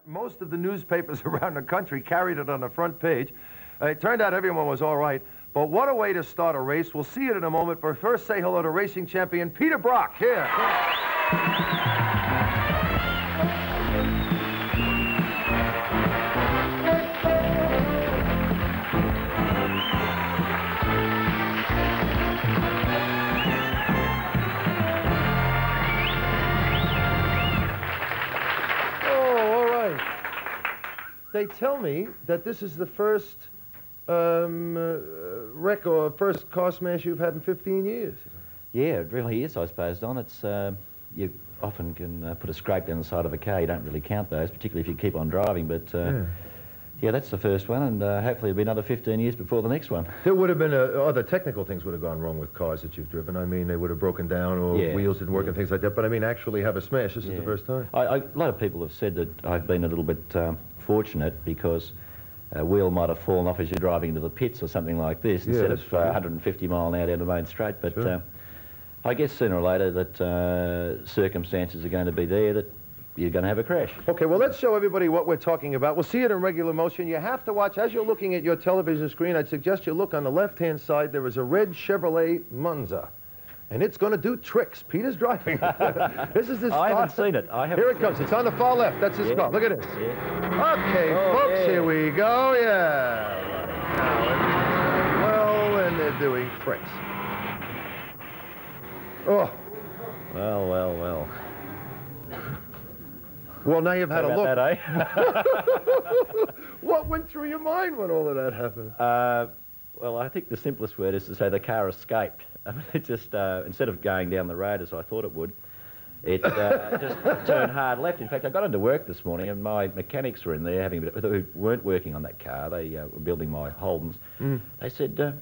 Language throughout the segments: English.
Most of the newspapers around the country carried it on the front page. It turned out everyone was all right. But what a way to start a race. We'll see it in a moment. But first, say hello to racing champion Peter Brock. Here. They tell me that this is the first wreck or first car smash you've had in 15 years. Yeah, it really is, I suppose, Don. It's, you often can put a scrape down the side of a car. You don't really count those, particularly if you keep on driving. But, yeah, that's the first one, and hopefully it'll be another 15 years before the next one. There would have been other technical things would have gone wrong with cars that you've driven. I mean, they would have broken down or wheels didn't work and things like that. But, I mean, actually have a smash. This is the first time. A lot of people have said that I've been a little bit fortunate because a wheel might have fallen off as you're driving into the pits or something like this instead of 150 mile an hour down the main straight. But I guess sooner or later that circumstances are going to be there that you're going to have a crash. Okay, well, let's show everybody what we're talking about. We'll see it in regular motion. You have to watch, as you're looking at your television screen, I'd suggest you look on the left-hand side. There is a red Chevrolet Monza. And it's going to do tricks. Peter's driving. This is his I haven't seen it. Here it comes. It's on the far left. That's his car. Look at this. Okay, folks, here we go. Well, and they're doing tricks. Oh. Well. Well, now you've had a look. That, eh? What went through your mind when all of that happened? Well, I think the simplest word is to say the car escaped. I mean, it just, instead of going down the road as I thought it would, it just turned hard left. In fact, I got into work this morning and my mechanics were in there who weren't working on that car. They were building my Holdens. They said,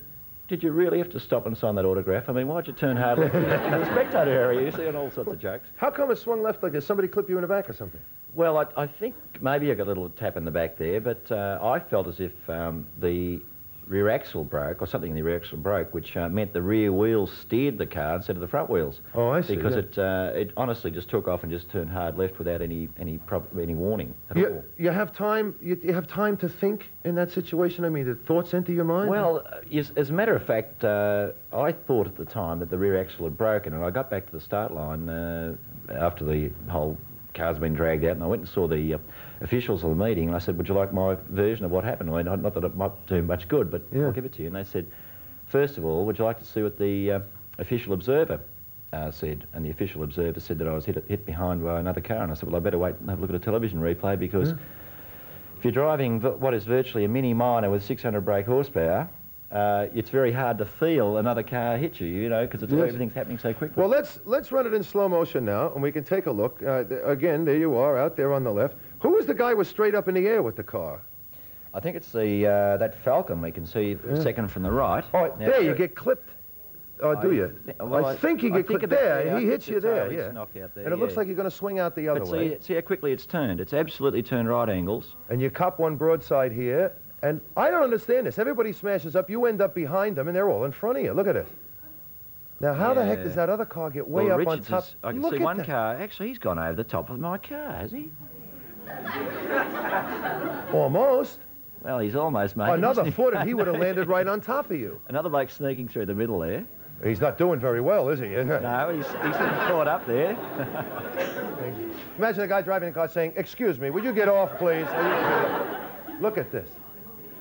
did you really have to stop and sign that autograph? I mean, why'd you turn hard left in the spectator area? You see, and all sorts of jokes. How come it swung left like this? Somebody clipped you in the back or something? Well, I think maybe I got a little tap in the back there, but I felt as if the rear axle broke, or something in the rear axle broke, which meant the rear wheels steered the car instead of the front wheels. Oh, I see. Because it honestly just took off and just turned hard left without any warning at all. You have time. You have time to think in that situation. I mean, did thoughts enter your mind? Well, as a matter of fact, I thought at the time that the rear axle had broken, and I got back to the start line after the whole car's been dragged out, and I went and saw the officials of the meeting, and I said, would you like my version of what happened? I mean, not that it might do much good, but I'll give it to you. And they said, first of all, would you like to see what the official observer said? And the official observer said that I was hit behind by another car, and I said, well, I better wait and have a look at a television replay, because if you're driving what is virtually a mini Minor with 600 brake horsepower, it's very hard to feel another car hit you, know, because everything's happening so quickly. Well, let's run it in slow motion now, and we can take a look. Again, there you are, out there on the left. Who was the guy who was straight up in the air with the car? I think it's the that Falcon we can see second from the right. Oh, now, there you get clipped. Do you? Well, I think you get clipped there. He hits you there, He's knocked out there, and it looks like you're going to swing out the other way. See how quickly it's turned. It's absolutely turned right angles. And you cop one broadside here. And I don't understand this. Everybody smashes up. You end up behind them, and they're all in front of you. Look at this. Now, how the heck does that other car get way up on top? I can see one car. Actually, he's gone over the top of my car, has he? Almost. Well, he's almost made another foot, and he would have landed right on top of you. Another bloke sneaking through the middle there. He's not doing very well, is he? No, he's caught up there. Imagine a guy driving a car saying, excuse me, would you get off, please? Look at this.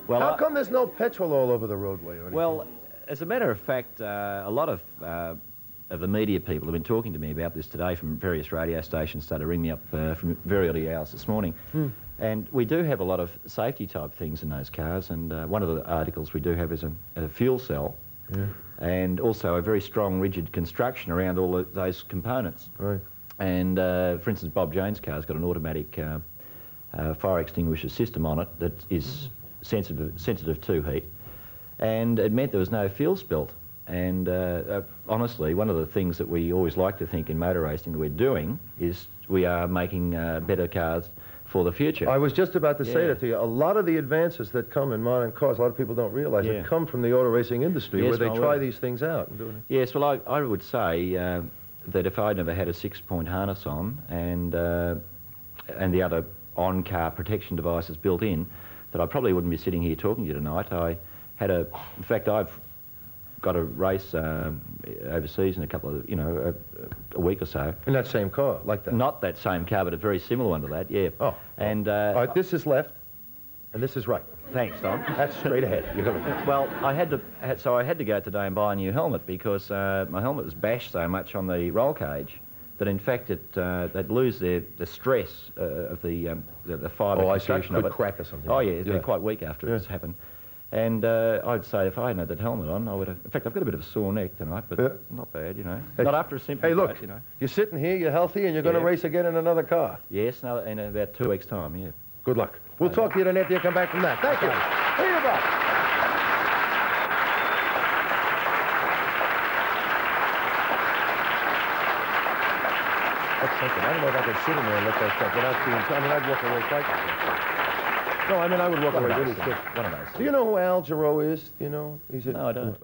Well, how come there's no petrol all over the roadway or anything? Well, as a matter of fact, a lot of the media people have been talking to me about this today from various radio stations, started ringing me up from very early hours this morning. And we do have a lot of safety type things in those cars, and one of the articles we do have is a fuel cell, and also a very strong rigid construction around all those components. Right. And for instance, Bob Jones' car's got an automatic fire extinguisher system on it that is sensitive to heat, and it meant there was no fuel spilt. And honestly, one of the things that we always like to think in motor racing that we're doing is we are making better cars for the future. I was just about to say that to you. A lot of the advances that come in modern cars, a lot of people don't realize, it come from the auto racing industry, where they try these things out. Yes, well, I would say that if I'd never had a 6-point harness on and the other on-car protection devices built in, that I probably wouldn't be sitting here talking to you tonight. I had in fact, I've got a race overseas in a couple of, a week or so. In that same car, like that? Not that same car, but a very similar one to that, yeah. Oh. And all right, this is left, and this is right. Thanks, Tom. That's straight ahead. Well, I had to go today and buy a new helmet because my helmet was bashed so much on the roll cage that in fact they'd lose the stress of the fibre constitution of it. Could crack or something. Oh yeah, they're quite weak after it's happened. And I'd say if I hadn't had that helmet on, I would have. In fact, I've got a bit of a sore neck tonight, but not bad, Hey, not after a simple. Hey, look, fight, you're sitting here, you're healthy, and you're going to race again in another car. Yes, in about 2 weeks' time. Yeah. Good luck. We'll talk to you then after you come back from that. Thank you. Peter Brock. That's something. I don't know if I could sit in there and let that stuff without being... I mean, I'd walk away quite... No, I mean, I would walk away really quick. One of those. Do you know who Al Jarreau is? Do you know? No, I don't.